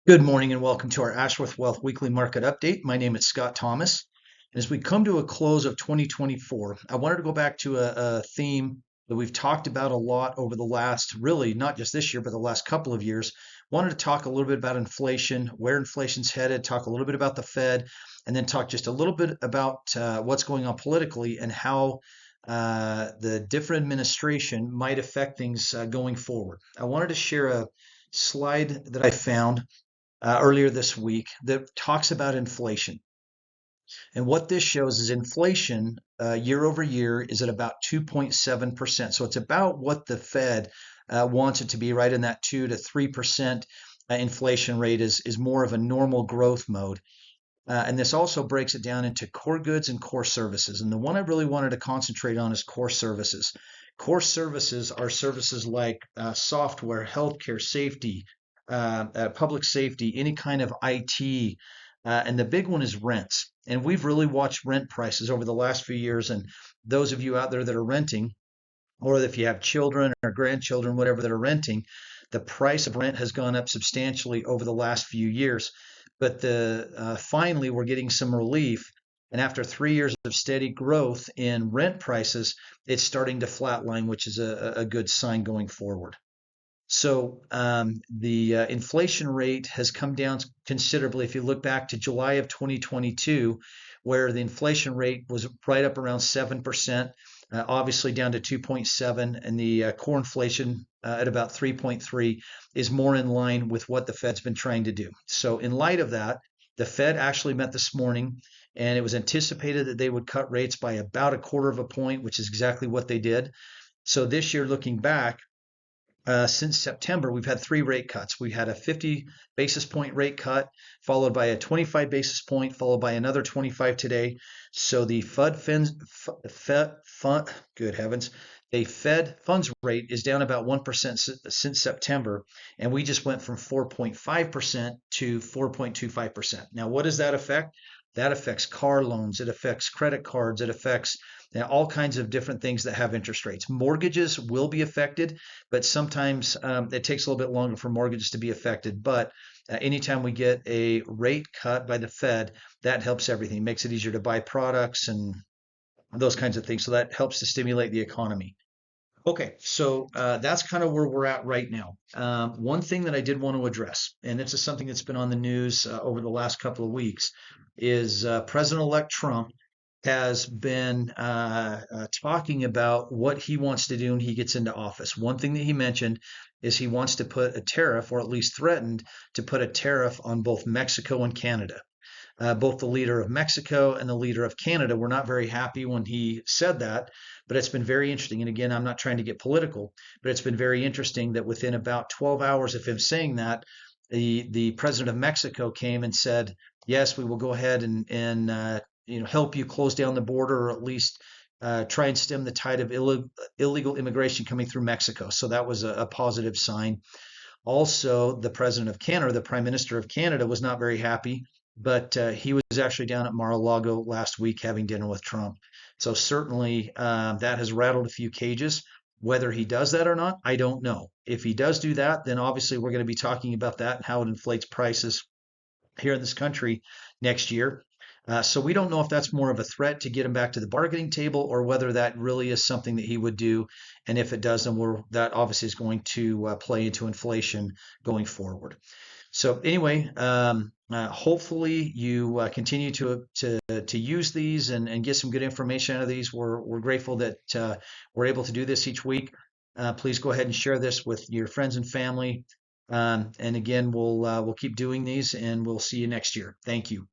Good morning and welcome to our Ashworth Wealth Weekly Market Update. My name is Scott Thomas. And as we come to a close of 2024, I wanted to go back to a theme that we've talked about a lot over the last, really not just this year, but the last couple of years. Wanted to talk a little bit about inflation, where inflation's headed, talk a little bit about the Fed, and then talk just a little bit about what's going on politically and how the different administration might affect things going forward. I wanted to share a slide that I found earlier this week that talks about inflation. And what this shows is inflation year over year is at about 2.7%. So it's about what the Fed wants it to be, right in that 2 to 3% inflation rate is more of a normal growth mode. And this also breaks it down into core goods and core services. And the one I really wanted to concentrate on is core services. Core services are services like software, healthcare, safety, public safety, any kind of IT. And the big one is rents. And we've really watched rent prices over the last few years. And those of you out there that are renting, or if you have children or grandchildren, whatever, that are renting, the price of rent has gone up substantially over the last few years. But finally, we're getting some relief. And after 3 years of steady growth in rent prices, it's starting to flatline, which is a good sign going forward. So the inflation rate has come down considerably. If you look back to July of 2022, where the inflation rate was right up around 7%, obviously down to 2.7, and the core inflation at about 3.3 is more in line with what the Fed's been trying to do. So in light of that, the Fed actually met this morning, and it was anticipated that they would cut rates by about a quarter of a point, which is exactly what they did. So this year, looking back, since September, we've had three rate cuts. We had a 50 basis point rate cut, followed by a 25 basis point, followed by another 25 today. So the good heavens, the Fed funds rate is down about 1% since September, and we just went from 4.5% to 4.25%. Now, what does that affect? That affects car loans, it affects credit cards, it affects all kinds of different things that have interest rates. Mortgages will be affected, but sometimes it takes a little bit longer for mortgages to be affected. But anytime we get a rate cut by the Fed, that helps everything. It makes it easier to buy products and those kinds of things. So that helps to stimulate the economy. Okay, so that's kind of where we're at right now. One thing that I did want to address, and this is something that's been on the news over the last couple of weeks, is President-elect Trump has been talking about what he wants to do when he gets into office. One thing that he mentioned is he wants to put a tariff, or at least threatened to put a tariff on both Mexico and Canada. Both the leader of Mexico and the leader of Canada were not very happy when he said that, but it's been very interesting. And again, I'm not trying to get political, but it's been very interesting that within about 12 hours of him saying that, the president of Mexico came and said, yes, we will go ahead and help you close down the border, or at least try and stem the tide of illegal immigration coming through Mexico. So that was a positive sign. Also, the president of Canada, the prime minister of Canada, was not very happy, but he was actually down at Mar-a-Lago last week having dinner with Trump. So certainly that has rattled a few cages. Whether he does that or not, I don't know. If he does do that, then obviously we're going to be talking about that and how it inflates prices here in this country next year. So we don't know if that's more of a threat to get him back to the bargaining table, or whether that really is something that he would do. And if it does, then that obviously is going to play into inflation going forward. So anyway, hopefully you continue to use these and get some good information out of these. We're grateful that we're able to do this each week. Please go ahead and share this with your friends and family. And again, we'll keep doing these, and we'll see you next year. Thank you.